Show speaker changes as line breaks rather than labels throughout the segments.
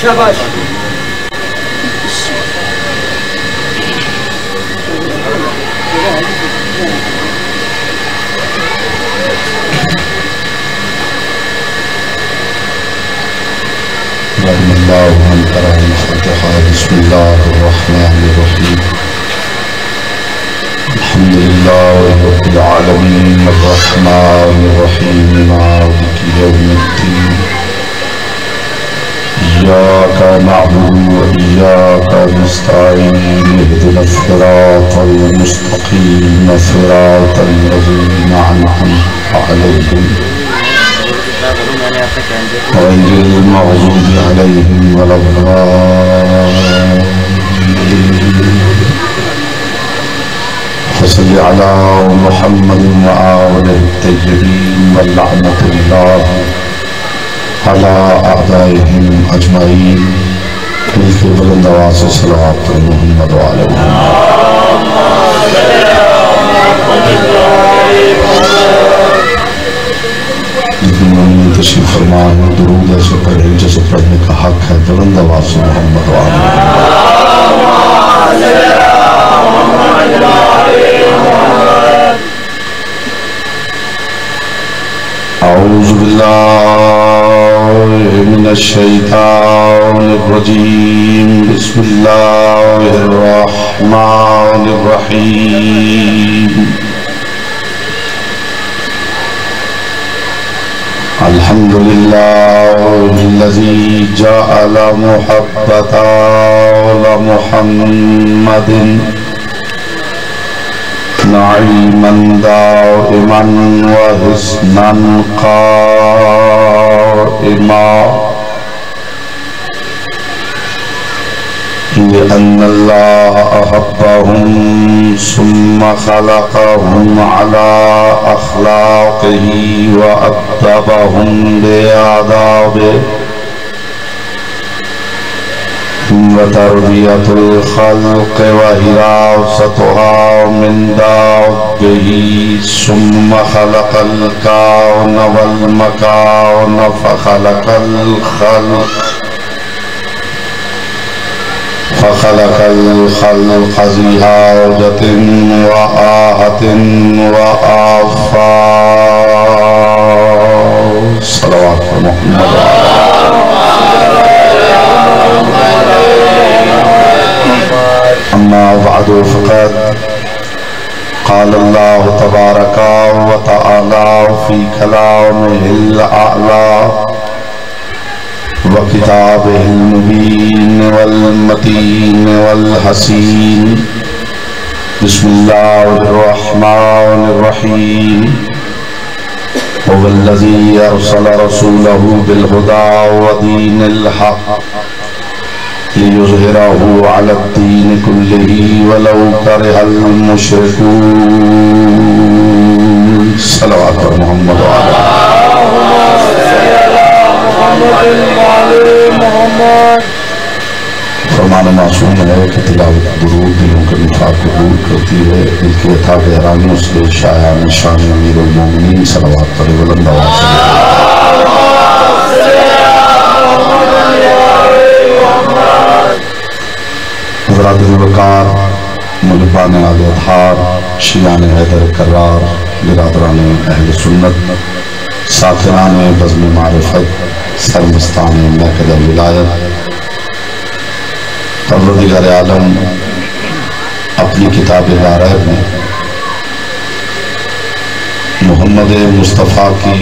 شاباش
رحم الله من قرأ الفاتحة. بسم الله الرحمن الرحيم. الحمد لله رب العالمين الرحمن الرحيم مالك يوم الدين. إياك نعبد وإياك نستعين. اهدنا الصراط المستقيم صراط الذين أنعمت عليهم غير المغضوب عليهم ولا الضالين. فصل على محمد وآله الطيبين ولعنة الله على أعدائهم أجمعين. ملک بلند آواز سے صلوات محمد وآلہ تشریف فرمان درود ایسے پڑھیں جیسے پڑھنے کا حق ہے. بلند آواز سے محمد وآلہ اعوذ باللہ من الشیطان الرجیم. بسم اللہ الرحمن الرحیم. الحمد لله الذي جعل محبة محمد نعيما دائما وحسنا قائما. لأن الله أحبهم ثم خلقهم على أخلاقه وأدبهم بآدابه. وتربية الخلق وحراستها من دابه. ثم خلق الكون والمكان فخلق الخلق ذي حاجة وآهة وآفاق. صلوات محمد. أما بعد فقد قال الله تبارك وتعالى في كلامه الأعلى وكتابه المبين والمتين والحسين. بسم الله الرحمن الرحيم. هو الذي أرسل رسوله بالهدى ودين الحق ليظهره على الدين كله ولو كره المشركون. صلوات محمد وعلى فرمان معصوم ہے کہ تلاوت درود دلوں کے نفاق کو دور کرتی ہے. دل کی عطا گہرائیوں سے شایان شان امیر المومنین صلوات پر بلند آواز سے حضرات الوقار ملبان آل اطہار شیعان حیدر کرار برادران اہل سنت ساکران بزم معرفت سرمستان محکد الولایت. پروردگار عالم اپنی کتاب لا ریب میں محمد مصطفیٰ کی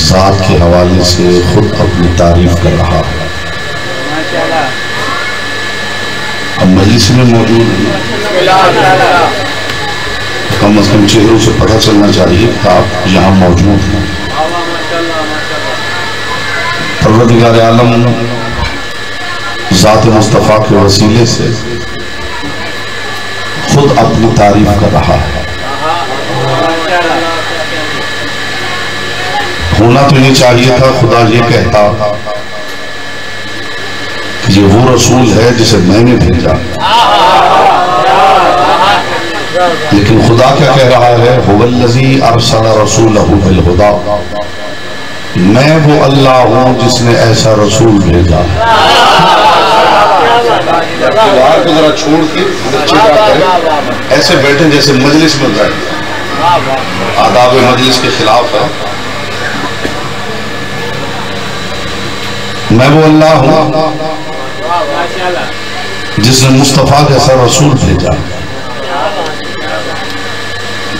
ذات کے حوالے سے خود اپنی تعریف کر رہا ہے. اب مجلس میں موجود ہیں کم از کم چہروں سے پتہ چلنا چاہیے کہ آپ یہاں موجود ہیں. پروردگار عالم ذات مصطفیٰ کے وسیلے سے خود اپنی تعریف کر رہا ہے. ہونا تو یہ چاہیے تھا خدا یہ کہتا کہ یہ وہ رسول ہے جسے میں نے بھیجا. لیکن خدا کیا کہہ رہا ہے؟ هو الذی ارسل رسولہ بالہدی، میں وہ اللہ ہوں جس نے ایسا رسول بھیجا۔ تلوار کو ذرا چھوڑ کے ایسے بیٹھے جیسے مجلس میں بیٹھے، آداب مجلس کے خلاف ہے۔ میں وہ اللہ ہوں جس نے مصطفیٰ جیسا رسول بھیجا،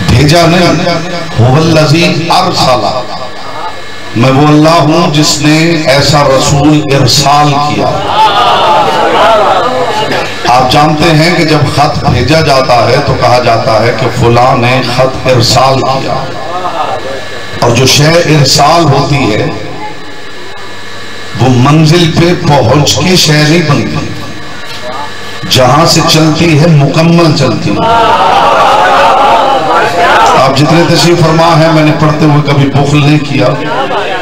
بھیجا نہیں، هو الذی ارسل، میں وہ اللہ ہوں جس نے ایسا رسول ارسال کیا۔ آپ جانتے ہیں کہ جب خط بھیجا جاتا ہے تو کہا جاتا ہے کہ فلاں نے خط ارسال کیا، اور جو شے ارسال ہوتی ہے وہ منزل پہ پہنچ کے شے نہیں بنتی، جہاں سے چلتی ہے مکمل چلتی ہے۔ آپ جتنے تشریف فرما ہیں، میں نے پڑھتے ہوئے کبھی بخل نہیں کیا،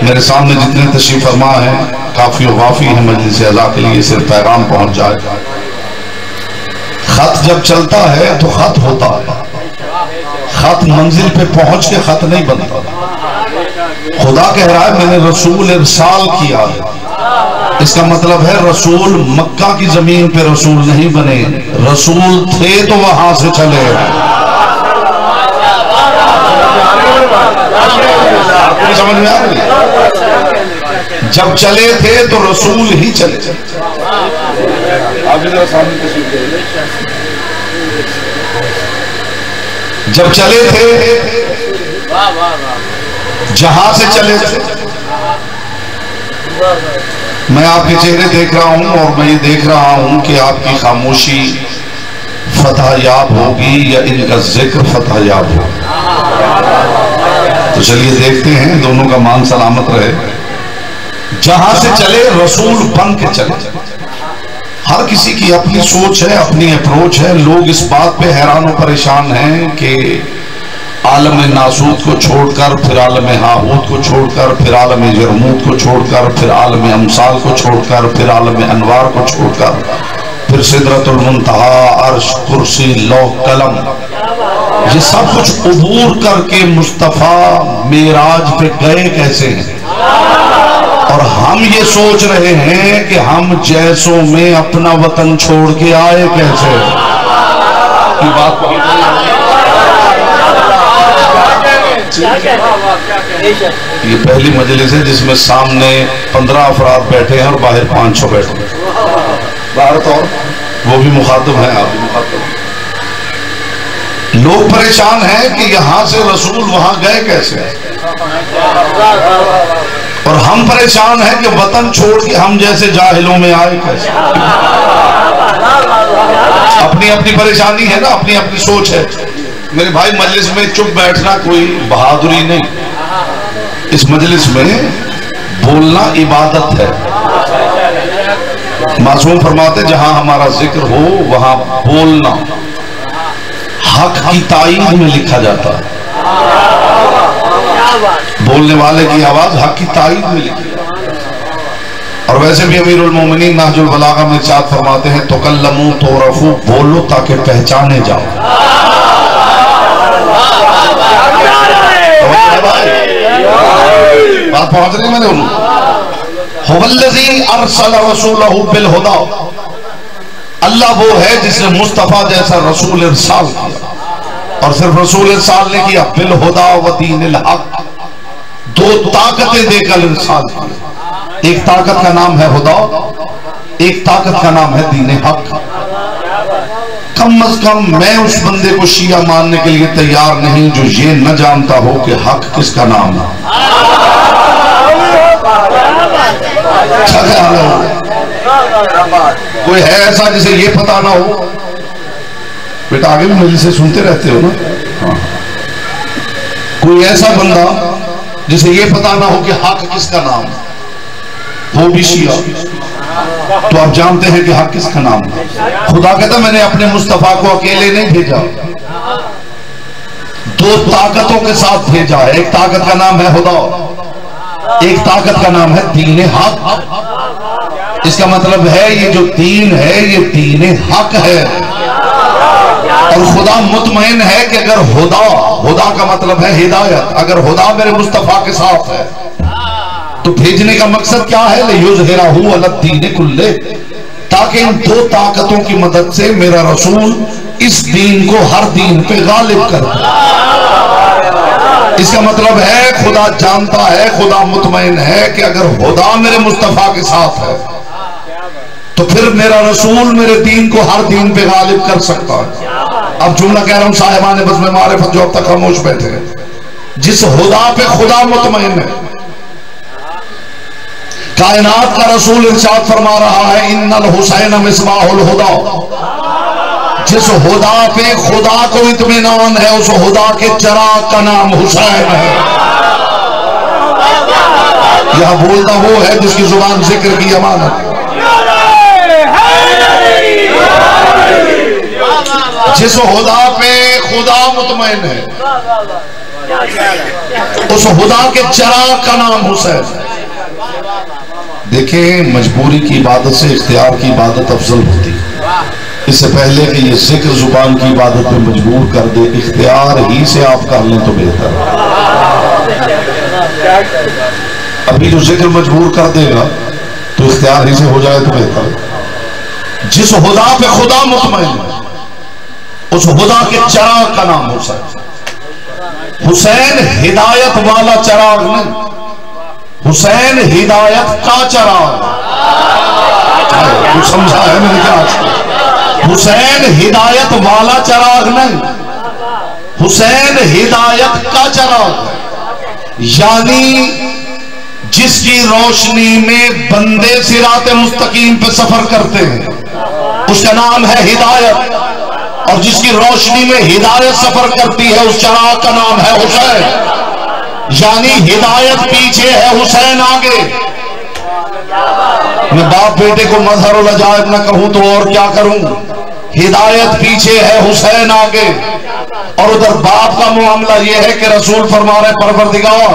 میرے سامنے جتنے تشریف فرما ہیں کافی و وافی ہے مجلس اعلیٰ کے لیے، صرف پیغام پہنچ جائے۔ خط جب چلتا ہے تو خط ہوتا ہے، خط منزل پہ پہنچ کے خط نہیں بنتا۔ خدا کہہ رہا ہے میں نے رسول ارسال کیا ہے، اس کا مطلب ہے رسول مکہ کی زمین پہ رسول نہیں بنے، رسول تھے تو وہاں سے چلے۔ سمجھ میں آ رہی؟ جب چلے تھے تو رسول ہی چلے۔ جب چلے تھے جہاں سے چلے تھے۔ میں آپ کے چہرے دیکھ رہا ہوں اور میں یہ دیکھ رہا ہوں کہ آپ کی خاموشی فتح یاب ہوگی یا ان کا ذکر فتح یاب ہوگا۔ تو چلیے دیکھتے ہیں، دونوں کا مان سلامت رہے۔ جہاں سے چلے رسول بن کے چلے۔ ہر کسی کی اپنی سوچ ہے، اپنی اپروچ ہے۔ لوگ اس بات پہ حیران و پریشان ہیں کہ عالم ناسوت کو چھوڑ کر، پھر عالم ہاہوت کو چھوڑ کر، پھر عالم جرموت کو چھوڑ کر، پھر عالم امثال کو چھوڑ کر، پھر عالم انوار کو چھوڑ کر، پھر سدرۃ المنتہا، عرش، کرسی، لوح قلم، یہ سب کچھ عبور کر کے مصطفیٰ معراج پہ گئے کیسے ہیں؟ اور ہم یہ سوچ رہے ہیں کہ ہم جیسوں میں اپنا وطن چھوڑ کے آئے کیسے؟ یہ بات یہ پہلی مجلس ہے جس میں سامنے 15 افراد بیٹھے ہیں اور باہر 500 بیٹھے ہیں، باہر تو وہ بھی مخاطب ہیں، آپ بھی مخاطب ہیں۔ لوگ پریشان ہیں کہ یہاں سے رسول وہاں گئے کیسے، اور ہم پریشان ہیں کہ وطن چھوڑ کے ہم جیسے جاہلوں میں آئے کیسے۔ اپنی اپنی پریشانی ہے نا، اپنی اپنی سوچ ہے۔ میرے بھائی مجلس میں چپ بیٹھنا کوئی بہادری نہیں، اس مجلس میں بولنا عبادت ہے۔ معصوم فرماتے جہاں ہمارا ذکر ہو وہاں بولنا حق کی تائید میں لکھا جاتا ہے، بولنے والے کی آواز حق کی تائید میں لکھی جاتی ہے۔ اور ویسے بھی امیر المومنین نہج البلاغہ میں ارشاد فرماتے ہیں تکلموا تعرفوا، بولو تاکہ پہچانے جاؤ۔ بات پہنچ رہی میں نے انہوں هو الذی ارسل رسولہ بالہدی، اللہ وہ ہے جس نے مصطفیٰ جیسا رسول ارسال کیا، اور صرف رسول ارسال نے کیا، بالہدی و دین الحق، دو طاقتیں دے کر ارسال کیا۔ ایک طاقت کا نام ہے ہدا، ایک طاقت کا نام ہے دین حق۔ کم از کم میں اس بندے کو شیعہ ماننے کے لیے تیار نہیں جو یہ نہ جانتا ہو کہ حق کس کا نام ہے۔ کوئی ہے ایسا جسے یہ پتا نہ ہو؟ بیٹا آگے بھی مجلس سے سنتے رہتے ہو نا، کوئی ایسا بندہ جسے یہ پتا نہ ہو کہ حق کس کا نام ہے، وہ بھی شیعہ، تو آپ جانتے ہیں کہ حق کس کا نام ہے۔ خدا کہتا میں نے اپنے مصطفیٰ کو اکیلے نہیں بھیجا، دو طاقتوں کے ساتھ بھیجا ہے۔ ایک طاقت کا نام ہے ہدا، ایک طاقت کا نام ہے دین حق۔ اس کا مطلب ہے یہ جو دین ہے یہ دین حق ہے۔ اور خدا مطمئن ہے کہ اگر خدا کا مطلب ہے ہدایت، اگر خدا میرے مصطفیٰ کے ساتھ ہے تو بھیجنے کا مقصد کیا ہے؟ لِيُظْهِرَهُ عَلَى الدِّينِ كُلِّهِ، تاکہ ان دو طاقتوں کی مدد سے میرا رسول اس دین کو ہر دین پہ غالب کر دے۔ اس کا مطلب ہے خدا جانتا ہے، خدا مطمئن ہے کہ اگر خدا میرے مصطفیٰ کے ساتھ ہے تو پھر میرا رسول میرے دین کو ہر دین پہ غالب کر سکتا ہے۔ اب جملہ کہہ رہا ہوں صاحبان بزم معرفت جو اب تک خاموش بیٹھے ہیں، جس خدا پہ خدا مطمئن ہے، کائنات کا رسول ارشاد فرما رہا ہے ان الحسین مصباح الہدی، جس خدا پہ خدا کو اطمینان ہے اس خدا کے چراغ کا نام حسین ہے۔ یہاں بولتا وہ ہے جس کی زبان ذکر کی امانت ہے۔ جس خدا پہ خدا مطمئن ہے اس خدا کے چراغ کا نام حسین ہے۔ دیکھیں، مجبوری کی عبادت سے اختیار کی عبادت افضل ہوتی ہے۔ اس سے پہلے کہ یہ ذکر زبان کی عبادت پہ مجبور کر دے، اختیار ہی سے آپ کر لیں تو بہتر ہے۔ ابھی جو ذکر مجبور کر دے گا تو اختیار ہی سے ہو جائے تو بہتر ہے۔ جس خدا پہ خدا مطمئن ہے اس خدا کے چراغ کا نام حسین۔ حسین ہدایت والا چراغ نہیں، حسین ہدایت کا چراغ۔ کچھ سمجھا ہے میں نے کیا؟ حسین ہدایت والا چراغ نہیں، حسین ہدایت کا چراغ ہے، یعنی جس کی روشنی میں بندے صراط مستقیم پہ سفر کرتے ہیں اس کا نام ہے ہدایت، اور جس کی روشنی میں ہدایت سفر کرتی ہے اس چراغ کا نام ہے حسین۔ یعنی ہدایت پیچھے ہے، حسین آگے۔ میں باپ بیٹے کو مظہر العجائب نہ کہوں تو اور کیا کروں؟ ہدایت پیچھے ہے، حسین آگے۔ اور ادھر باپ کا معاملہ یہ ہے کہ رسول فرما رہے پروردگار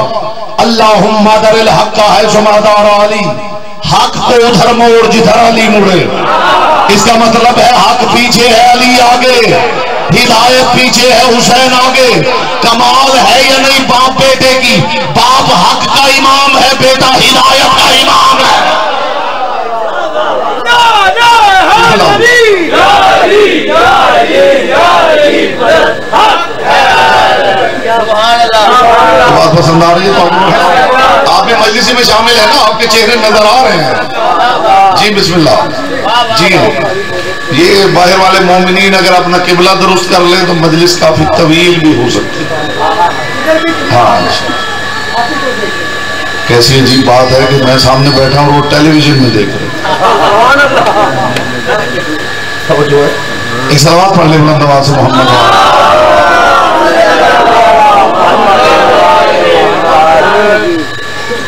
اللہم در الحق ہے سمادار علی، حق کو ادھر موڑ جدھر علی مڑے۔ اس کا مطلب ہے حق پیچھے ہے، علی آگے، ہدایت پیچھے ہے، حسین آگے۔ کمال ہے یا نہیں باپ بیٹے کی؟ باپ حق کا امام ہے، بیٹا ہدایت کا امام ہے۔ بات پسند آ رہی ہے تو آپ بھی مجلس میں شامل ہیں نا، آپ کے چہرے نظر آ رہے ہیں۔ جی بسم اللہ۔ جی یہ باہر والے مومنین اگر اپنا قبلہ درست کر لیں تو مجلس کافی طویل بھی ہو سکتی ہے۔ ہاں کیسی عجیب بات ہے کہ میں سامنے بیٹھا ہوں وہ ٹیلی ویژن میں دیکھ رہے۔ ایک صلوات پڑھ لیں بلند آواز سے محمد۔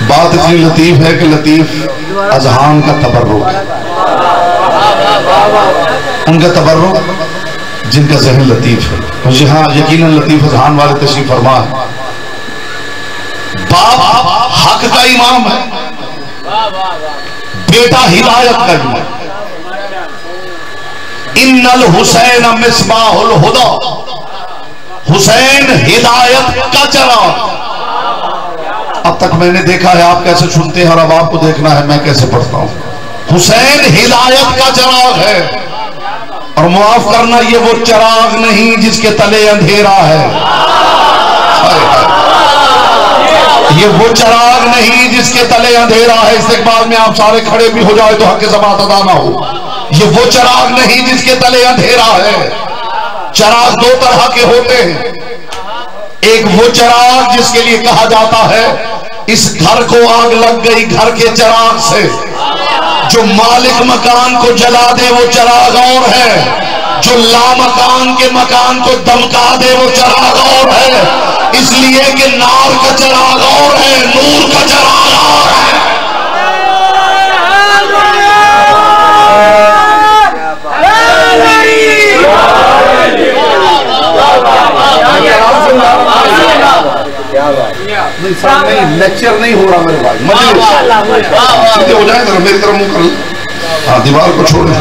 بات اتنی لطیف ہے کہ لطیف اذہان کا تبرک ہے، ان کا تبرک جن کا ذہن لطیف ہے۔ یہاں یقیناً لطیف اذہان والے تشریف فرما ہے۔ باپ حق کا امام ہے، بیٹا ہدایت کا امام ہے۔ ان الحسین مصباح الہدی، حسین ہدایت کا چراغ۔ اب تک میں نے دیکھا ہے آپ کیسے سنتے ہیں اور اب آپ کو دیکھنا ہے میں کیسے پڑھتا ہوں۔ حسین ہدایت کا چراغ ہے، اور معاف کرنا یہ وہ چراغ نہیں جس کے تلے اندھیرا ہے۔ یہ وہ چراغ نہیں جس کے تلے اندھیرا ہے۔ استقبال میں آپ سارے کھڑے بھی ہو جائے تو حق ضمانت ادا نہ ہو۔ یہ وہ چراغ نہیں جس کے تلے اندھیرا ہے۔ چراغ دو طرح کے ہوتے ہیں، ایک وہ چراغ جس کے لیے کہا جاتا ہے اس گھر کو آگ لگ گئی گھر کے چراغ سے، جو مالک مکان کو جلا دے وہ چراغ اور ہے، جو لامکان کے مکان کو دمکا دے وہ چراغ اور ہے۔ اس لیے کہ نار کا چراغ اور ہے، نور کا چراغ اور ہے۔ لیکچر نہیں ہو رہا میرے بھائی، مجلس سیدھے ہو جائیں ذرا، میری طرف منہ کر لیں، ہاں دیوار کو چھوڑیں۔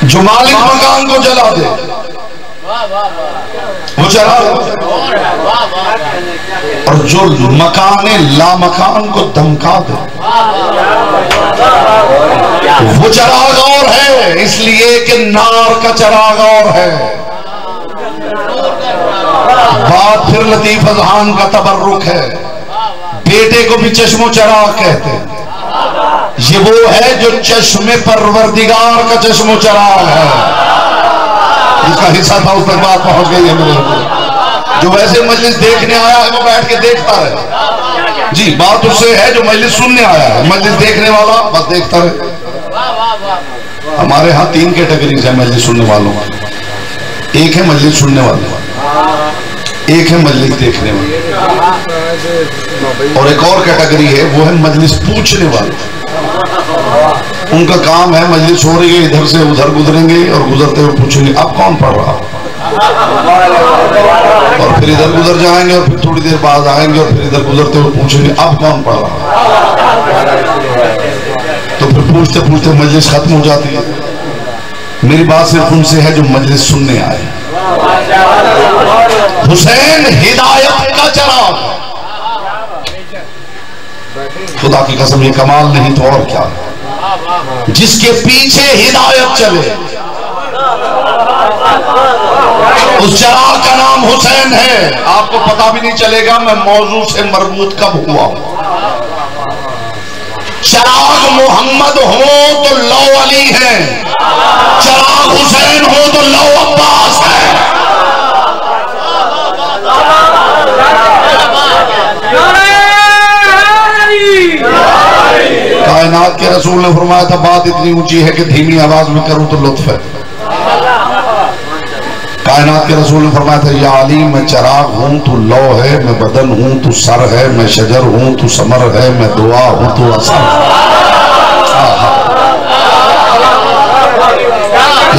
جو مالک مکان کو جلا دے وہ جلا دے، اور جو مکان لا مکان کو دھمکا دے وہ چراغ اور ہے، اس لیے کہ نار کا چراغ اور ہے۔ بات پھر لطیف اذہان کا تبرک ہے، بیٹے کو بھی چشم و چراغ کہتے ہیں، یہ وہ ہے جو چشم پروردگار کا چشم و چراغ ہے، جس کا حصہ تھا اس تک بات پہنچ گئی ہے میرے، جو ویسے مجلس دیکھنے آیا ہے وہ بیٹھ کے دیکھتا رہے، جی بات اس سے ہے جو مجلس سننے آیا ہے، مجلس دیکھنے والا بس دیکھتا رہے۔ ہمارے ہاں 3 کیٹیگریز ہیں مجلس سننے والوں، ایک ہے مجلس سننے والے، ایک ہے مجلس دیکھنے والے، اور ایک اور کیٹیگری ہے وہ ہے مجلس پوچھنے والے۔ ان کا کام ہے مجلس ہو رہی ہے، ادھر سے ادھر گزریں گے اور گزرتے ہوئے پوچھیں گے اب کون پڑھ رہا، اور پھر ادھر گزر جائیں گے اور پھر تھوڑی دیر بعد آئیں گے اور پھر ادھر گزرتے ہوئے پوچھیں گے اب کون پڑھ رہا، تو پھر پوچھتے پوچھتے مجلس ختم ہو جاتی ہے۔ میری بات صرف ان سے ہے جو مجلس سننے آئے۔ حسین ہدایت کا چراغ، خدا کی قسم یہ کمال نہیں تو اور کیا، جس کے پیچھے ہدایت چلے اس چراغ کا نام حسین ہے۔ آپ کو پتا بھی نہیں چلے گا میں موضوع سے مربوط کب ہوا ہوں۔ چراغ محمد ہو تو لو علی ہے، چراغ حسین ہو تو لو عباس ہے۔ کائنات کے رسول نے فرمایا تھا بات اتنی اونچی ہے کہ دھیمی آواز میں کروں تو لطف ہے۔ کائنات کے رسول نے فرمایا تھا یا علی میں چراغ ہوں تو لو ہے، میں بدن ہوں تو سر ہے، میں شجر ہوں تو ثمر ہے، میں دعا ہوں تو اثر ہے۔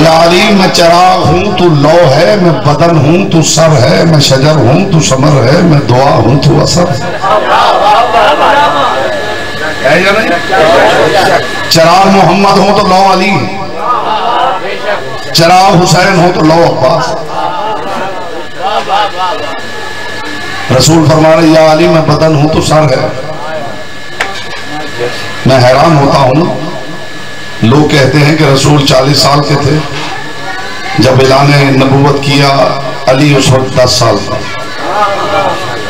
یا علی میں چراغ ہوں تو لو ہے، میں بدن ہوں تو سر ہے، میں شجر ہوں تو ثمر ہے، میں دعا ہوں تو اثر ہے۔ چراغ محمد ہو تو لو علی، چراغ حسین ہو تو لو عباس۔ رسول فرما رہے یا علی میں بدن ہوں تو سر ہے۔ میں حیران ہوتا ہوں، لوگ کہتے ہیں کہ رسول 40 سال کے تھے جب اعلان نبوت کیا، علی اس وقت 10 سال تھا۔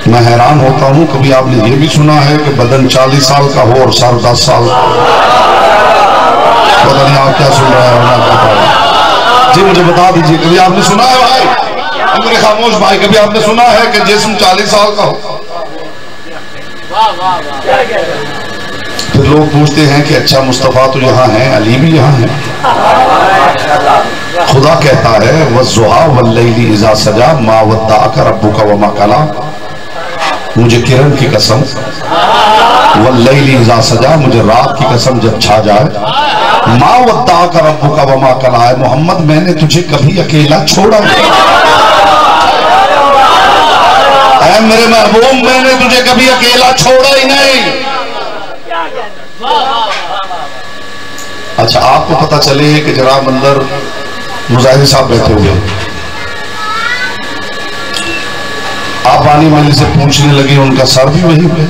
میں حیران ہوتا ہوں کبھی آپ نے یہ بھی سنا ہے کہ بدن 40 سال کا ہو اور سر 10 سال کا؟ پتہ نہیں آپ کیا سن رہے ہیں، جی مجھے بتا دیجئے کبھی آپ نے سنا ہے بھائی، میرے خاموش بھائی، کبھی آپ نے سنا ہے کہ جسم 40 سال کا ہو؟ پھر لوگ پوچھتے ہیں کہ اچھا مصطفیٰ تو یہاں ہیں، علی بھی یہاں ہیں۔ خدا کہتا ہے وَالضُّحَىٰ وَاللَّيْلِ إِذَا سَجَىٰ مَا وَدَّعَكَ رَبُّكَ وَمَا قَلَىٰ، مجھے کرن کی قسم، وَاللَّيْلِ إِذَا سَجَىٰ مجھے رات کی قسم جب چھا جائے، مَا وَدَّعَكَ رَبُّكَ وَمَا قَلَىٰ، محمد میں نے تجھے کبھی اکیلا چھوڑا نہیں، اے میرے محبوب میں نے تجھے کبھی اکیلا چھوڑا ہی نہیں۔ اچھا آپ کو پتہ چلے کہ جناب اندر مظاہر صاحب بیٹھے ہوئے، آپ آنی والی سے پوچھنے لگے ان کا سر بھی وہی پہ۔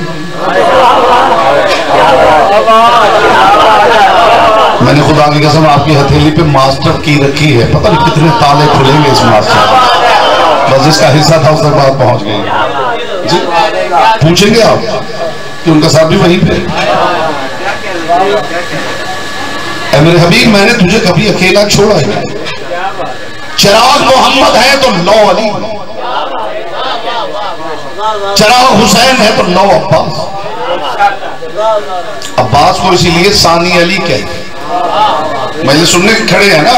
میں نے خدا کی قسم آپ کی ہتھیلی پہ ماسٹر کی رکھی ہے، پتہ نہیں کتنے تالے کھلیں گے اس ماسٹر، بس اس کا حصہ تھا اس تک بات پہنچ گئی۔ جی پوچھیں گے آپ کہ ان کا سر بھی وہی پہ؟ اے میرے حبیب میں نے تجھے کبھی اکیلا چھوڑا ہے، چراغ محمد ہے تو لو علی، چراغ حسین ہے تو لو عباس۔ عباس کو اسی لیے ثانی علی کہتے، میں یہ سننے کھڑے ہیں نا،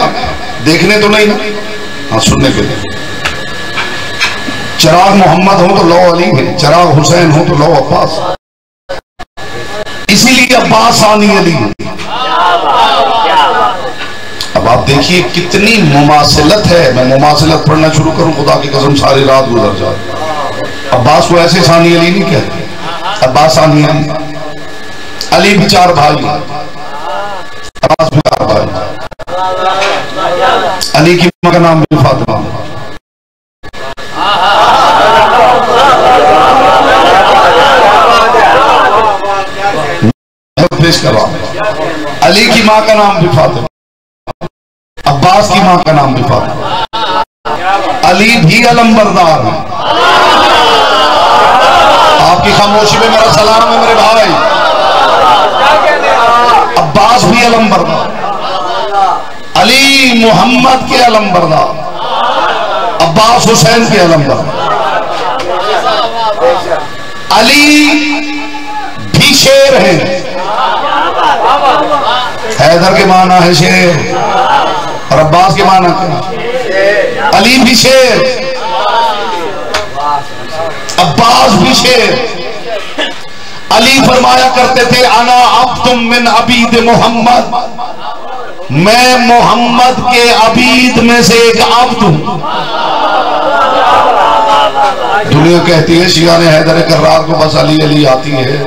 دیکھنے تو نہیں نا، ہاں سننے کے لیے۔ چراغ محمد ہو تو لو علی ہے، چراغ حسین ہو تو لو عباس، اسی لیے عباس ثانی علی ہے۔ اب آپ دیکھیے کتنی مماثلت ہے، میں مماثلت پڑھنا شروع کروں خدا کی قسم ساری رات گزر جائے۔ عباس کو ایسے ثانی علی نہیں کہتے، عباس ثانی علی، علی بھی 4 بھائی، عباس بھی 4 بھائی، علی کی ماں کا نام بھی فاطمہ. پیش کر رہا ہوں. علی کی ماں کا نام بھی فاطمہ، عباس کی ماں کا نام بھی فاطمہ. علی بھی علمبردار ہے. آپ کی خاموشی میں میرا سلام ہے میرے بھائی. عباس بھی علمبردار، علی محمد کے علمبردار، عباس حسین کے علمبردار. علی بھی شیر ہیں. حیدر کے معنی ہے شیر اور عباس کے معنی ہے. علی بھی شیر، عباس بھی شیر. علی فرمایا کرتے تھے انا عبد من عبید محمد، میں محمد کے عبید میں سے ایک عبد ہوں. دنیا کہتی ہے شیعہ نے حیدر کرار کو بس علی علی آتی ہے.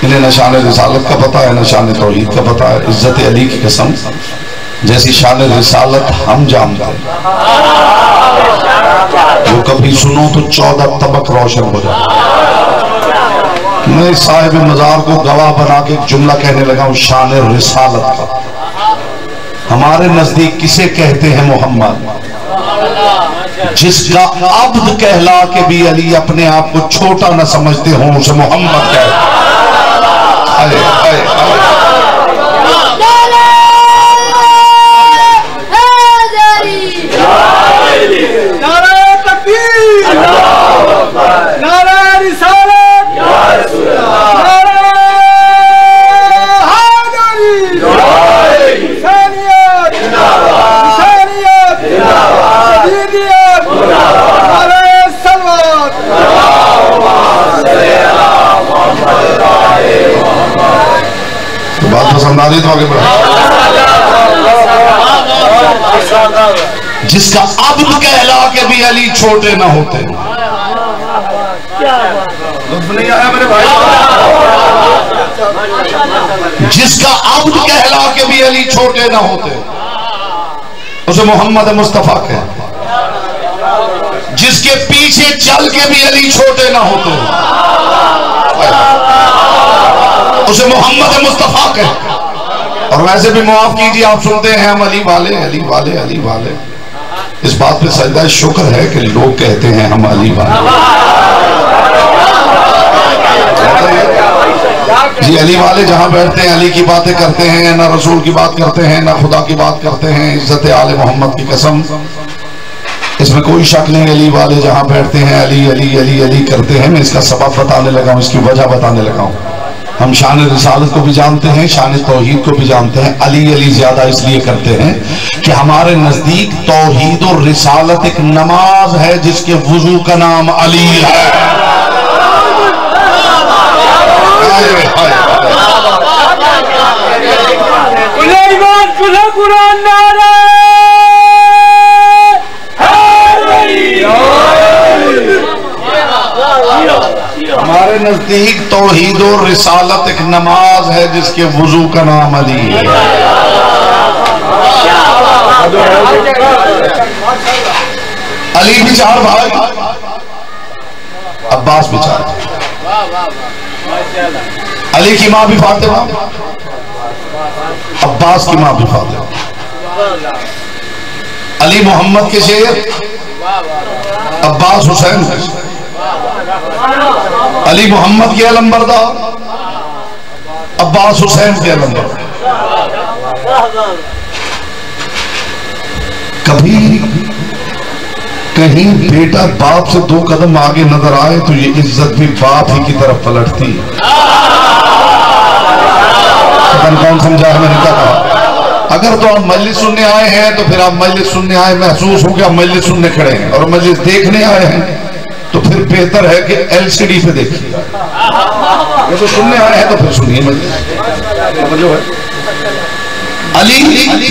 انہیں نہ شان رسالت کا پتہ ہے نہ شان توحید کا پتہ ہے. عزت علی کی قسم جیسی شان رسالت ہم جانتے ہیں وہ کبھی سنو تو 14 طبق روشن ہو جائے. میں صاحب مزار کو گواہ بنا کے ایک جملہ کہنے لگا ہوں شان رسالت کا. ہمارے نزدیک کسے کہتے ہیں؟ محمد. جس کا عبد کہلا کے بھی علی اپنے آپ کو چھوٹا نہ سمجھتے ہوں اسے محمد کہتے ہیں. تو آگے بڑھا. جس کا عبد کہلا کے بھی علی چھوٹے نہ ہوتے. نہیں آیا میرے بھائی. جس کا عبد کہلا کے بھی علی چھوٹے نہ ہوتے اسے محمد مصطفیٰ کہتے. جس کے پیچھے چل کے بھی علی چھوٹے نہ ہوتے اسے محمد مصطفیٰ کہتے. اور ویسے بھی معاف کیجیے آپ سنتے ہیں ہم علی والے علی والے علی والے. اس بات پہ سجدہ شکر ہے کہ لوگ کہتے ہیں ہم علی والے. جی علی والے جہاں بیٹھتے ہیں علی کی باتیں کرتے ہیں، نہ رسول کی بات کرتے ہیں نہ خدا کی بات کرتے ہیں. عزت آل محمد کی قسم اس میں کوئی شک نہیں. علی والے جہاں بیٹھتے ہیں علی علی علی علی کرتے ہیں. میں اس کا سبب بتانے لگا ہوں، اس کی وجہ بتانے لگا ہوں. ہم شان رسالت کو بھی جانتے ہیں، شان توحید کو بھی جانتے ہیں. علی علی زیادہ اس لیے کرتے ہیں کہ ہمارے نزدیک توحید اور رسالت ایک نماز ہے جس کے وضو کا نام علی ہے. ہمارے نزدیک توحید و رسالت ایک نماز ہے جس کے وضو کا نام علی ہے. علی بھی 4 بھائی، عباس بھی 4. علی کی ماں بھی فاطمہ، عباس کی ماں بھی فاطمہ. علی محمد کے شیر، عباس حسین کے شیر. علی محمد کے علمبردار، عباس حسین کے علمبردار. کبھی کہیں بیٹا باپ سے 2 قدم آگے نظر آئے تو یہ عزت بھی باپ ہی کی طرف پلٹتی. کون سمجھا ہے میں نے کہا؟ اگر تو آپ مجلس سننے آئے ہیں تو پھر آپ مجلس سننے آئے محسوس ہو کہ آپ مجلس سننے کھڑے ہیں، اور مجلس دیکھنے آئے ہیں تو پھر بہتر ہے کہ LCD پہ دیکھیے. یہ تو سننے آئے ہیں تو پھر سنیے مجلس. علی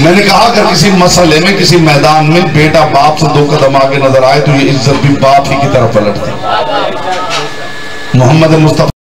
میں نے کہا اگر کسی مسئلے میں کسی میدان میں بیٹا باپ سے 2 قدم آگے نظر آئے تو یہ عزت بھی باپ ہی کی طرف پلٹتی. محمد مصطفیٰ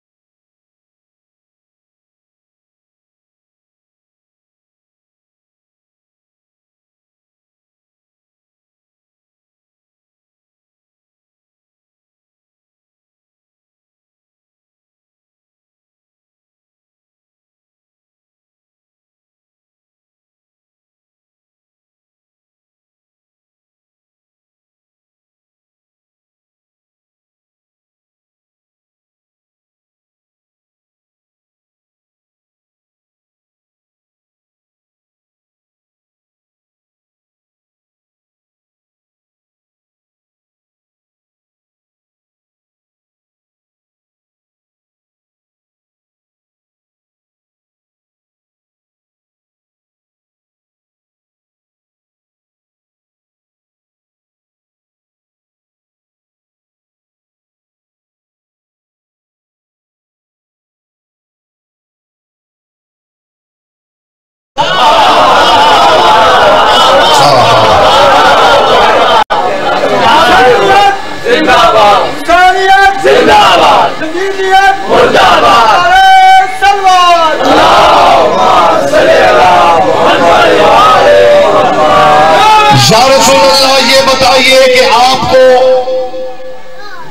رسول اللہ یہ بتائیے کہ آپ کو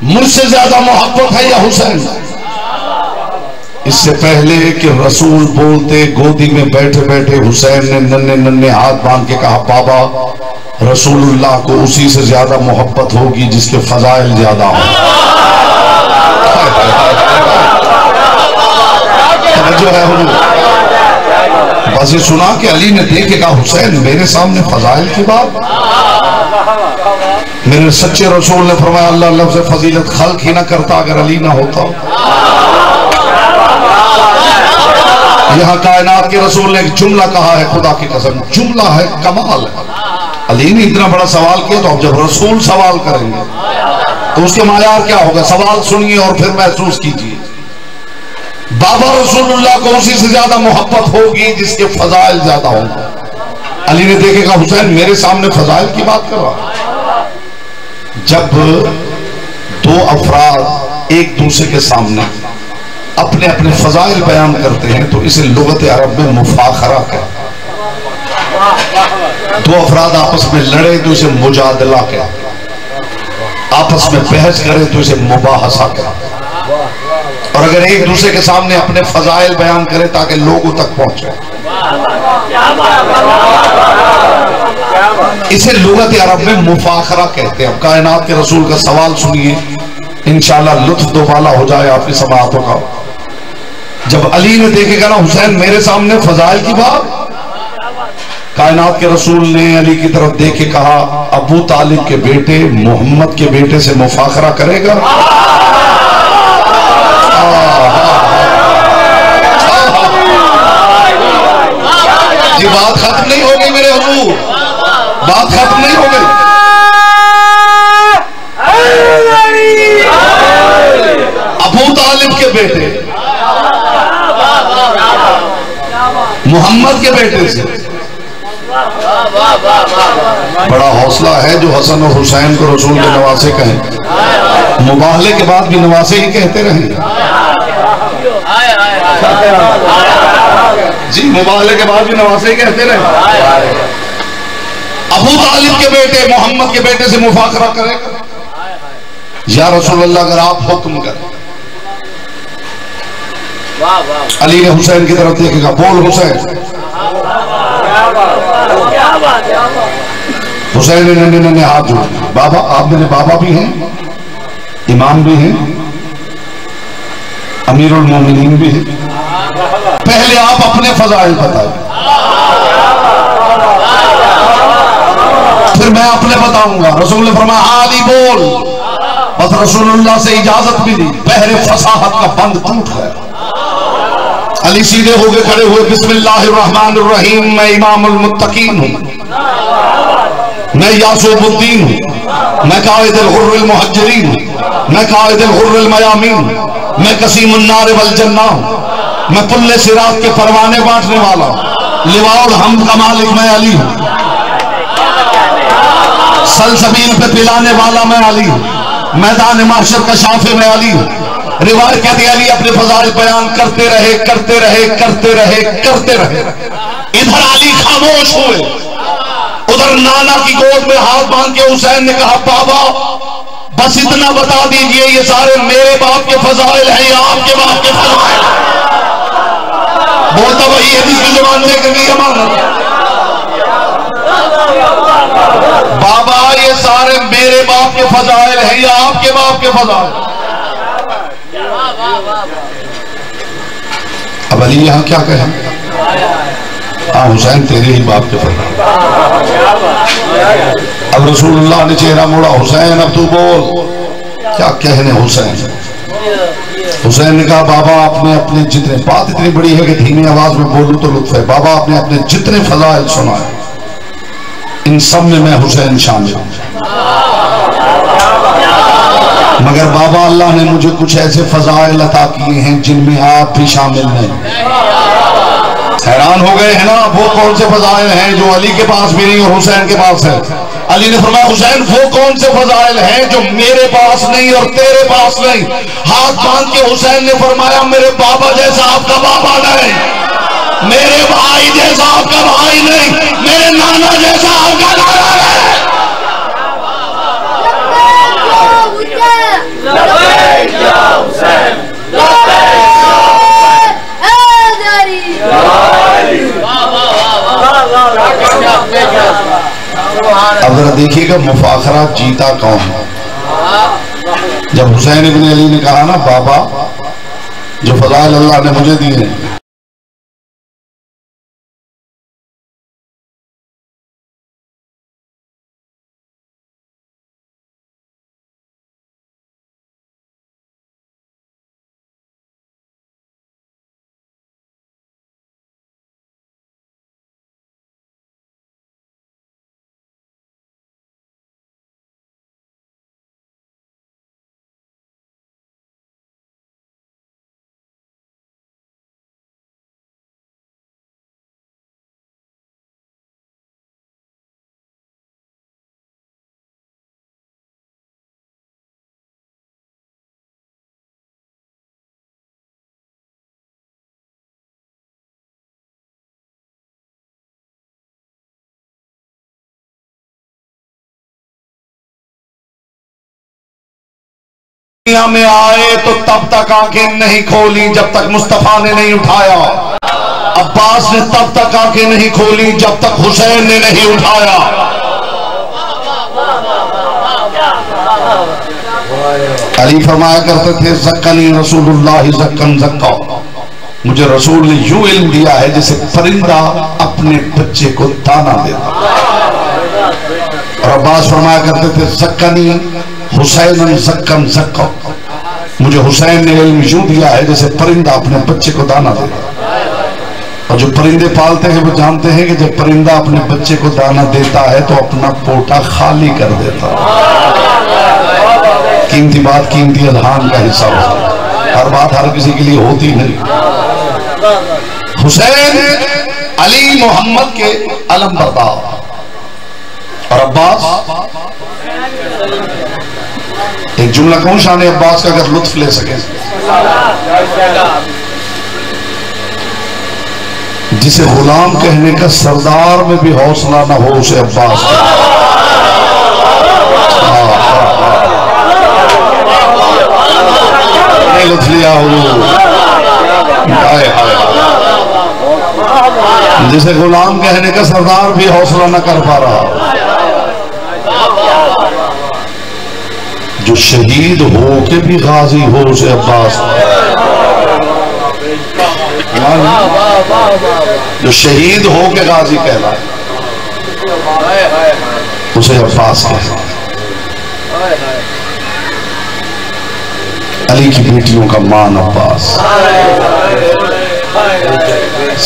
مجھ سے زیادہ محبت ہے یا حسین؟ اس سے پہلے کہ رسول بولتے گودی میں بیٹھے بیٹھے حسین نے ننھے ننھے ہاتھ باندھ کے کہا بابا رسول اللہ کو اسی سے زیادہ محبت ہوگی جس کے فضائل زیادہ ہوں۔ توجہ ہے حضور؟ بس یہ سنا کہ علی نے دیکھ کے کہا حسین میرے سامنے فضائل کی بات؟ میرے سچے رسول نے فرمایا اللہ لفظ فضیلت خلق ہی نہ کرتا اگر علی نہ ہوتا۔ یہاں کائنات کے رسول نے ایک جملہ کہا ہے، خدا کی قسم جملہ ہے، کمال ہے۔ علی نے اتنا بڑا سوال کیا تو اب جب رسول سوال کریں گے تو اس کے معیار کیا ہوگا؟ سوال سنیے اور پھر محسوس کیجیے۔ بابا رسول اللہ کو اسی سے زیادہ محبت ہوگی جس کے فضائل زیادہ ہوں گے۔ علی نے دیکھے گا حسین میرے سامنے فضائل کی بات کر رہا۔ جب دو افراد ایک دوسرے کے سامنے اپنے اپنے فضائل بیان کرتے ہیں تو اسے لغت عرب میں مفاخرہ کہتے ہیں۔ دو افراد آپس میں لڑے تو اسے مجادلہ کہتے ہیں، آپس میں بحث کرے تو اسے مباحثہ کہتے ہیں، اور اگر ایک دوسرے کے سامنے اپنے فضائل بیان کرے تاکہ لوگوں تک پہنچے اسے لغت عرب میں مفاخرہ کہتے ہیں۔ اب کائنات کے رسول کا سوال سنیے، انشاءاللہ لطف دوبالا ہو جائے آپ کی سماعتوں کا۔ جب علی نے دیکھے گا نا حسین میرے سامنے فضائل کی بات، کائنات کے رسول نے علی کی طرف دیکھ کے کہا ابو طالب کے بیٹے محمد کے بیٹے سے مفاخرہ کرے گا؟ یہ بات ختم نہیں ہو گئی میرے حضور، بات ختم نہیں ہو گئی۔ ابو طالب کے بیٹے محمد کے بیٹے سے بڑا حوصلہ ہے جو حسن اور حسین کو رسول کے نواسے کہیں، مباہلے کے بعد بھی نواسے ہی کہتے رہیں۔ جی مباہلے کے بعد بھی نواسے ہی کہتے رہیں۔ ابو طالب کے بیٹے محمد کے بیٹے سے مفاخرہ کرے گا؟ یا رسول اللہ اگر آپ حکم کریں۔ علی نے حسین کی طرف دیکھے گا، بول حسین۔ حسین نے ننھے ننھے ہاتھ جوڑ دیے، بابا آپ میرے بابا بھی ہیں، امام بھی ہیں، امیر المومنین بھی ہیں، پہلے آپ اپنے فضائل بتائیں پھر میں اپنے بتاؤں گا۔ رسول نے فرمایا علی بول، بس رسول اللہ سے اجازت بھی دی، بحر فصاحت کا بند ٹوٹ گیا۔ علی سیدھے ہو کے کھڑے ہوئے، بسم اللہ الرحمن الرحیم، میں امام المتقین ہوں، میں یاسوب الدین ہوں، میں قائد الغر المحجرین ہوں، میں قائد الغر المیامین ہوں، میں قسیم النار والجنہ ہوں، میں پل صراط کے پروانے بانٹنے والا ہوں، لواء الحمد کا مالک میں علی ہوں، سلسبیل پہ پلانے والا میں علی ہوں، میدان محشر کا شافع میں علی ہوں۔ روایت کہتی ہے علی اپنے فضائل بیان کرتے رہے کرتے رہے کرتے رہے کرتے رہے، ادھر علی خاموش ہوئے، ادھر نانا کی گود میں ہاتھ باندھ کے حسین نے کہا بابا بس اتنا بتا دیجئے یہ سارے میرے باپ کے فضائل ہیں یا آپ کے باپ کے فضائل؟ بولتا بھائی حدیث کی زبان دے کر یہ امانت، بابا یہ سارے میرے باپ کے فضائل ہیں یا آپ کے باپ کے فضائل؟ اب علی یہاں کیا کہیں؟ ہاں حسین تیرے ہی باپ کے فضائل۔ اب رسول اللہ نے چہرہ موڑا، حسین اب تو بول کیا کہنے حسین؟ حسین نے کہا بابا آپ نے اپنے جتنے، بات اتنی بڑی ہے کہ دھیمی آواز میں بولوں تو لطف ہے، بابا آپ نے اپنے جتنے فضائل سنائے ان سب میں حسین شامل ہوں، مگر بابا اللہ نے مجھے کچھ ایسے فضائل عطا کیے ہیں جن میں آپ بھی شامل ہیں۔ حیران ہو گئے ہیں نا، وہ کون سے فضائل ہیں جو علی کے پاس بھی نہیں اور حسین کے پاس ہے؟ علی نے فرمایا حسین وہ کون سے فضائل ہیں جو میرے پاس نہیں اور تیرے پاس نہیں؟ ہاتھ باندھ کے حسین نے فرمایا میرے بابا جیسا آپ کا بابا نہیں، میرے بھائی جیسا آپ کا بھائی نہیں، میرے نانا جیسا آپ کا نانا نہیں، دیکھیے گا مفاخرہ جیتا کون ہے۔ جب حسین ابن علی نے کہا نا بابا جو فضائل اللہ نے مجھے دیے ہیں دنیا میں آئے تو تب تک آنکھیں نہیں کھولی جب تک مصطفیٰ نے نہیں اٹھایا، عباس نے تب تک آنکھیں نہیں کھولی جب تک حسین نے نہیں اٹھایا۔ علی فرمایا کرتے تھے زکانی رسول اللہ زکن زکا، مجھے رسول نے یوں علم دیا ہے جسے پرندہ اپنے بچے کو دانا دیتا۔ اور عباس فرمایا کرتے تھے زکانی حسین زکن زکا، مجھے حسین نے علم یوں دیا ہے جیسے پرندہ اپنے بچے کو دانا دیتا۔ اور جو پرندے پالتے ہیں وہ جانتے ہیں کہ جب پرندہ اپنے بچے کو دانا دیتا ہے تو اپنا پوٹا خالی کر دیتا ہے۔ قیمتی بات قیمتی اذہان کا حصہ ہوتا ہے، ہر بات ہر کسی کے لیے ہوتی نہیں۔ حسین علی محمد کے علم بردار اور عباس، ایک جملہ کون شان عباس کا اگر لطف لے سکیں، جسے غلام کہنے کا سردار میں بھی حوصلہ نہ ہو اسے عباس لطف لیا حضور، جسے غلام کہنے کا سردار بھی حوصلہ نہ کر پا رہا، جو شہید ہو کے بھی غازی ہو اسے عباس، جو شہید ہو کے غازی کہلائے اسے عباس کہلائے۔ علی کی بیٹیوں کا مان عباس،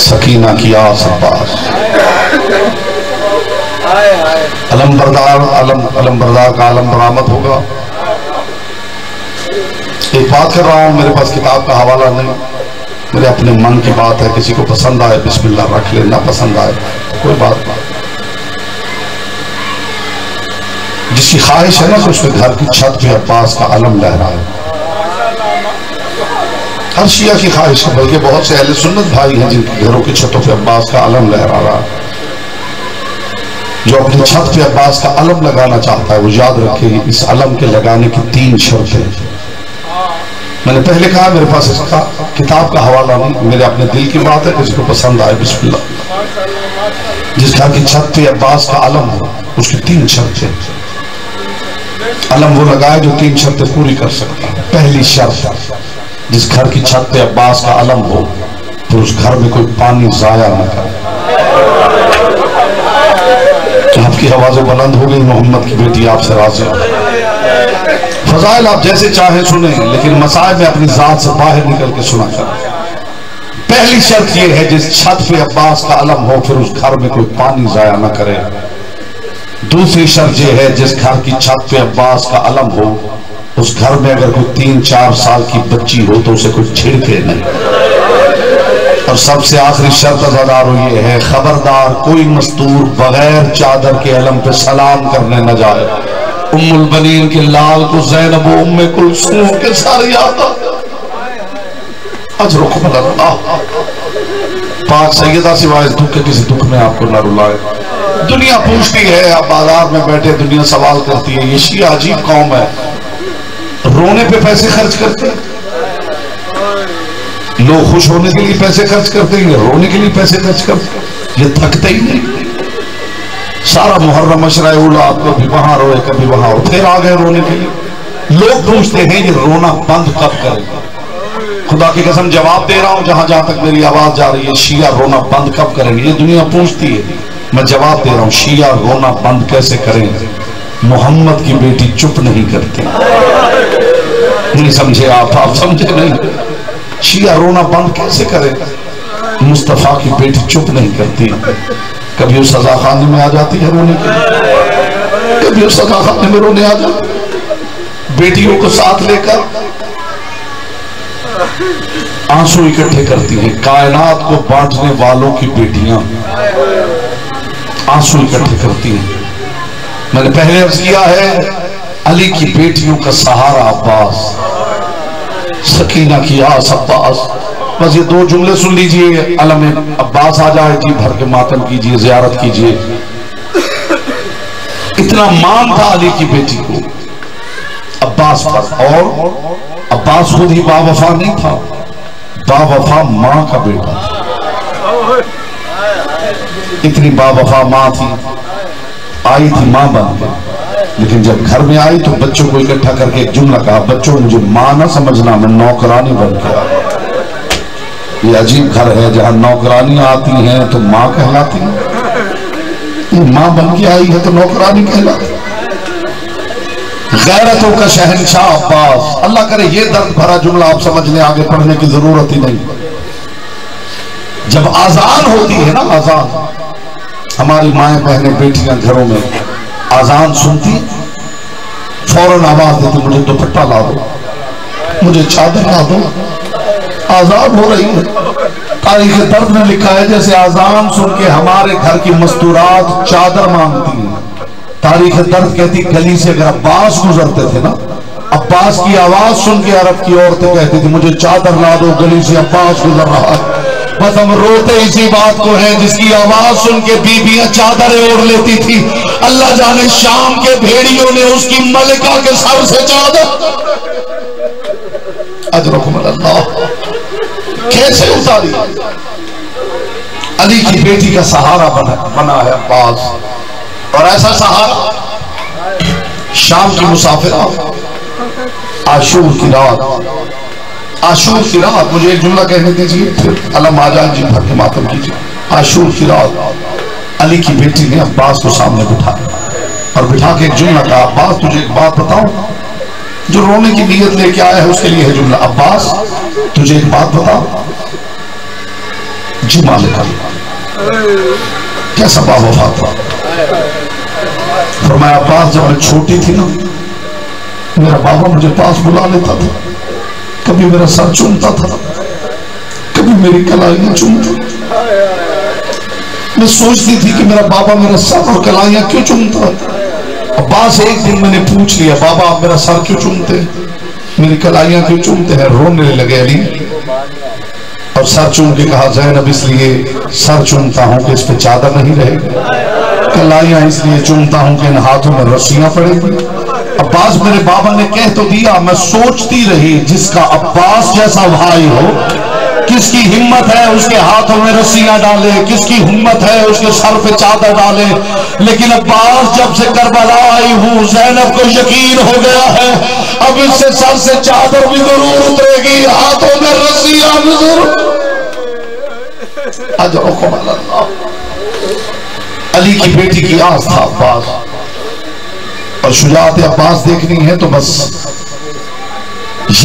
سکینہ کی آس عباس، علم بردار کا علم برآمد ہوگا۔ ایک بات کر رہا ہوں، میرے پاس کتاب کا حوالہ نہیں، میرے اپنے من کی بات ہے، کسی کو پسند آئے بسم اللہ رکھ لے، نہ پسند آئے کوئی بات نہیں۔ جس کی خواہش ہے نا کہ اس کے گھر کی چھت پہ عباس کا علم لہرائے، ہر شیعہ کی خواہش ہے، بلکہ بہت سے اہل سنت بھائی ہیں جن کے گھروں کی چھتوں پہ عباس کا علم لہرا رہا ہے۔ جو اپنی چھت پہ عباس کا علم لگانا چاہتا ہے وہ یاد رکھے اس علم کے لگانے کی 3 شرطیں۔ میں نے پہلے کہا میرے پاس اس کا کتاب کا حوالہ نہیں، میرے اپنے دل کی بات ہے، کسی کو پسند آئے بسم اللہ۔ جس گھر کی چھت پہ عباس کا علم ہو اس کی 3 شرطیں، علم وہ لگائے جو 3 شرطیں پوری کر سکتا ہے۔ پہلی شرط، جس گھر کی چھت پہ عباس کا علم ہو تو اس گھر میں کوئی پانی ضائع نہ کرے۔ آپ کی آوازیں بلند ہو گئی، محمد کی بیٹی آپ سے راضی ہو۔ فضائل آپ جیسے چاہیں سنیں، لیکن مسائل میں اپنی ذات سے باہر نکل کے سنا کریں۔ پہلی شرط یہ ہے جس چھت پہ عباس کا علم ہو پھر اس گھر میں کوئی پانی ضائع نہ کرے۔ دوسری شرط یہ ہے جس گھر کی چھت پہ عباس کا علم ہو اس گھر میں اگر کوئی 3-4 سال کی بچی ہو تو اسے کوئی چھڑکے نہیں۔ اور سب سے آخری شرط عزادارو یہ ہے، خبردار کوئی مستور بغیر چادر کے علم پہ سلام کرنے نہ جائے۔ ام البنین کے لال کو زینب و ام کلثوم کے سارے یاد اجرکم اللہ، پاک سیدہ سوائے دکھ کے کسی دکھ میں آپ کو نہ رلائے۔ دنیا پوچھتی ہے، آپ بازار میں بیٹھے دنیا سوال کرتی ہے، یہ شیعہ عجیب قوم ہے، رونے پہ پیسے خرچ کرتے ہیں، لوگ خوش ہونے کے لیے پیسے خرچ کرتے ہیں، رونے کے لیے پیسے خرچ کرتے ہیں، یہ تھکتے ہی نہیں۔ سارا محرم عشرہ اولا کبھی وہاں روئے کبھی وہاں، اور پھر آ گئے رونے کے لیے۔ لوگ پوچھتے ہیں یہ رونا بند کب کرے گا؟ خدا کی قسم جواب دے رہا ہوں، جہاں جہاں تک میری آواز جا رہی ہے، شیعہ رونا بند کب کریں گے؟ یہ دنیا پوچھتی ہے، میں جواب دے رہا ہوں، شیعہ رونا بند کیسے کریں؟ محمد کی بیٹی چپ نہیں کرتی۔ نہیں سمجھے آپ سمجھے نہیں؟ شیعہ رونا بند کیسے کرے؟ مصطفیٰ کی بیٹی چپ نہیں کرتی۔ کبھی اس سزا خانے میں آ جاتی ہے رونے کے لیے، کبھی اس سزا خانے میں رونے آ جاتی، بیٹیوں کو ساتھ لے کر آنسو اکٹھے کرتی ہیں۔ کائنات کو بانٹنے والوں کی بیٹیاں آنسو اکٹھے کرتی ہیں۔ میں نے پہلے عرض کیا ہے، علی کی بیٹیوں کا سہارا عباس، سکینہ کی آس عباس۔ بس یہ دو جملے سن لیجئے، علم عباس آ جائے جی بھر کے ماتم کیجئے، زیارت کیجئے۔ اتنا مان تھا علی کی بیٹی کو عباس پر، اور عباس خود ہی با وفا نہیں تھا، با وفا ماں کا بیٹا۔ اتنی با وفا ماں تھی، آئی تھی ماں بن کے، لیکن جب گھر میں آئی تو بچوں کو اکٹھا کر کے ایک جملہ کہا، بچوں مجھے ماں نہ سمجھنا، میں نوکرانی بن کے آیا۔ یہ عجیب گھر ہے جہاں نوکرانی آتی ہیں تو ماں کہلاتی ہیں، یہ ماں بن کے آئی ہے تو نوکرانی کہلاتی۔ غیرتوں کا شہنشاہ عباس، اللہ کرے یہ درد بھرا جملہ آپ سمجھ لیں، آگے پڑھنے کی ضرورت ہی نہیں۔ جب آذان ہوتی ہے نا، آذان، ہماری مائیں بہنیں بیٹیاں گھروں میں آذان سنتی فوراً آواز دیتی، مجھے دوپٹہ لا دو، مجھے چادر لا دو، آذان ہو رہی ہے۔ تاریخ درد نے لکھا ہے جیسے آذان سن کے ہمارے گھر کی مستورات چادر مانگتی ہیں، تاریخ درد کہتی گلی سے اگر عباس گزرتے تھے نا، عباس کی آواز سن کے عرب کی عورتیں کہتی تھی مجھے چادر لا دو، گلی سے عباس گزر رہا ہے۔ بس ہم روتے اسی بات کو ہیں، جس کی آواز سن کے بیویاں چادریں اوڑھ لیتی تھی، اللہ جانے شام کے بھیڑیوں نے اس کی ملکہ کے سر سے چادر اجرکم اللہ کیسے اتاری۔ علی کی بیٹی کا سہارا بنا ہے عباس، اور ایسا سہارا شام کی مسافرہ، عاشور کی رات، عاشور کی رات، مجھے ایک جملہ کہنے دیجئے پھر علم آ جائے جی بھر کے ماتم کیجئے۔ عاشور کی رات علی کی بیٹی نے عباس کو سامنے بٹھایا اور بٹھا کے ایک جملہ کہا، عباس تجھے ایک بات بتاؤں، جو رونے کی نیت لے کے آیا ہے اس کے لیے ہے جملہ، عباس تجھے ایک بات بتاؤں، جی مالک کیسا با وفا تھا۔ فرمایا عباس جب میں چھوٹی تھی نا، میرا بابا مجھے پاس بلا لیتا تھا، کبھی میرا سر چومتا تھا، کبھی میری کلائیاں چومتا، میں سوچتی تھی کہ میرا بابا میرا سر اور کلائیاں کیوں چومتا ہے۔ عباس ایک دن میں نے پوچھ لیا، بابا آپ میرا سر کیوں چومتے ہیں، میری کلائیاں کیوں چومتے ہیں؟ رونے لگے علی، اور سر چوم کے کہا زینب اس لیے سر چومتا ہوں کہ اس پہ چادر نہیں رہے گی، کلائیاں اس لیے چومتا ہوں کہ ان ہاتھوں میں رسیاں پڑے گی۔ عباس میرے بابا نے کہہ تو دیا، میں سوچتی رہی جس کا عباس جیسا بھائی ہو، کس کی ہمت ہے اس کے ہاتھوں میں رسیاں ڈالے، کس کی ہمت ہے اس کے سر پہ چادر ڈالے، لیکن عباس جب سے کربلا آئی ہوں زینب کو یقین ہو گیا ہے اب اس سے سر سے چادر بھی ضرور اترے گی، ہاتھوں میں رسیاں بھی ضرور۔ اجرکم اللہ۔ علی کی بیٹی کی آس تھا عباس، اور شجاعت عباس دیکھنی ہے تو بس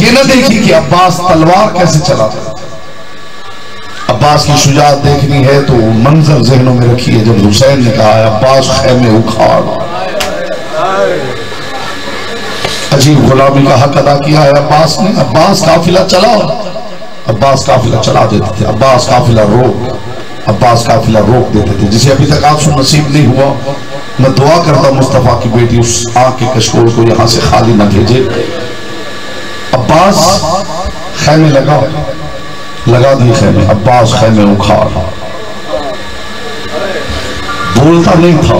یہ نہ دیکھی کہ عباس تلوار کیسے چلاتا، عباس کی شجاعت دیکھنی ہے تو منظر ذہنوں میں رکھی ہے جب حسین نے کہا ہے عباس خیمے اکھاڑ۔ عجیب غلامی کا حق ادا کیا ہے عباس نے۔ عباس قافلہ چلا، عباس قافلہ چلا دیتے تھے، عباس قافلہ روک دیتے تھے، جسے ابھی تک آنسو نصیب نہیں ہوا میں دعا کرتا مصطفیٰ کی بیٹی اس آنکھ کے کشکول کو یہاں سے خالی نہ بھیجے۔ عباس خیمے لگا دی خیمے، عباس خیمے اکھاڑ، بولتا نہیں تھا،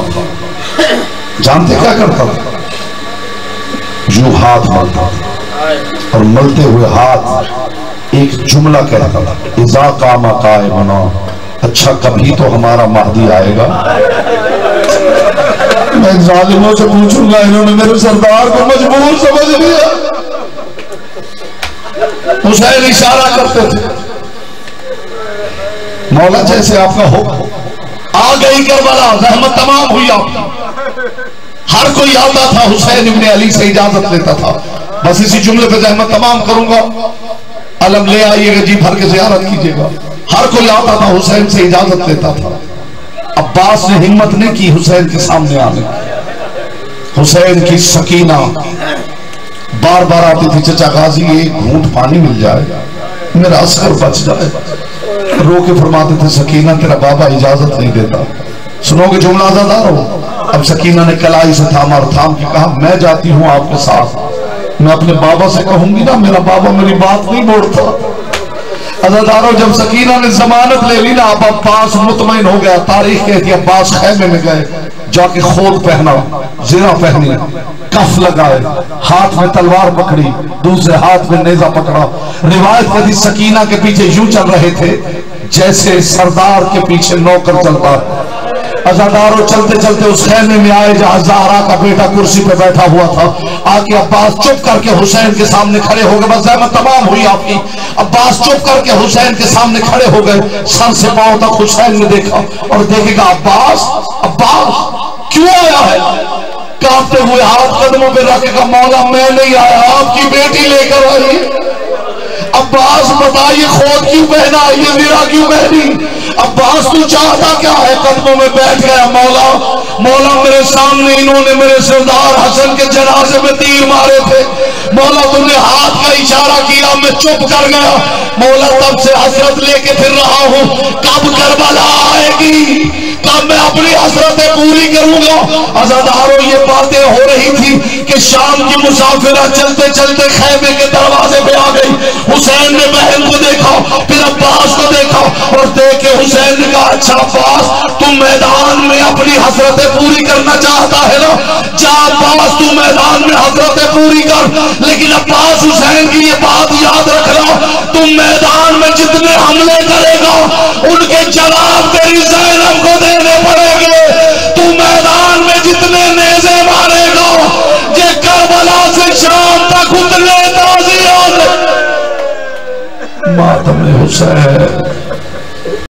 جانتے کیا کرتا تھا؟ یوں ہاتھ ملتا تھا، اور ملتے ہوئے ہاتھ ایک جملہ کہتا تھا، اذا قام قائمنا، اچھا کبھی تو ہمارا مہدی آئے گا، میں ظالموں سے پوچھوں گا، انہوں نے میرے سردار کو مجبور سمجھ لیا۔ حسین اشارہ کرتے تھے، مولا جیسے آپ کا ہو آ گئی کربلا، رحمت تمام ہوئی آپ کی۔ ہر کوئی آتا تھا حسین ابن علی سے اجازت لیتا تھا۔ بس اسی جملے پہ رحمت تمام کروں گا، علم لے آئیے گا، جی بھر کے زیارت کیجئے گا۔ ہر کوئی آتا تھا حسین سے اجازت لیتا تھا۔ عباس نے ہمت نہیں کی حسین کے سامنے آنے۔ حسین کی سکینہ بار بار آتی تھی، چچا غازی ایک گھونٹ پانی مل جائے، میرا عسکر بچ جائے۔ رو کے فرماتے تھے سکینہ تیرا بابا اجازت نہیں دیتا۔ سنو گے جملہ عزادار ہو؟ اب سکینہ نے کلائی سے تھاما اور تھام کے کہا میں جاتی ہوں آپ کے ساتھ، میں اپنے بابا سے کہوں گی نا میرا بابا میری بات نہیں موڑتا۔ عزاداروں جب سکینہ نے ضمانت لے لی نا، اب عباس مطمئن ہو گیا۔ تاریخ کہتی ہے عباس خیمے میں گئے، جا کے خود پہنا، زرہ پہنی، کف لگائے، ہاتھ میں تلوار پکڑی، دوسرے ہاتھ میں نیزہ پکڑا۔ روایت کہتی سکینہ کے پیچھے یوں چل رہے تھے جیسے سردار کے پیچھے نوکر چلتا ہے۔ عزاداروں چلتے چلتے اس خیمے میں آئے جہاں زہرا کا بیٹا کرسی پہ بیٹھا ہوا تھا۔ آکے عباس چپ کر کے حسین کے سامنے کھڑے ہو گئے۔ بس زحمت تمام ہوئی آپ کی۔ عباس چپ کر کے حسین کے سامنے کھڑے ہو گئے۔ سر سے پاؤں تک حسین نے دیکھا اور دیکھے گا عباس کیوں آیا ہے؟ کانپتے ہوئے ہاتھ قدموں پہ رکھے گا مولا میں نہیں آیا، آپ کی بیٹی لے کر آئی۔ عباس بتائیے خود کیوں پہنا، یہ زرہ کیوں پہنی؟ عباس تو چاہتا کیا ہے؟ قدموں میں بیٹھ گیا، مولا میرے سامنے انہوں نے میرے سردار حسن کے جنازے میں تیر مارے تھے، مولا تم نے ہاتھ کا اشارہ کیا، میں چپ کر گیا، مولا تب سے حسرت لے کے پھر رہا ہوں، کب کربلا آئے گی، کب میں اپنی حسرتیں پوری کروں گا۔ عزاداروں یہ باتیں ہو رہی تھی کہ شام کی مسافرہ چلتے چلتے خیمے کے دروازے پہ آ گئی۔ حسین نے بہن کو دیکھا، پھر عباس کو دیکھا اور دیکھ کے حسین نے کہا اچھا عباس تم میدان میں اپنی حسرتیں پوری کرنا چاہتا ہے نا، جا عباس تم میدان میں حسرتیں پوری کر، لیکن عباس حسین کی یہ بات یاد رکھنا، تم میدان میں جتنے حملے کرے گا ان کے جواب تیری زینب کو دینے پڑے گے، تو میدان میں جتنے نیزے مارے گا یہ کربلا سے شام تک اتنے تازیات۔ ماتم حسین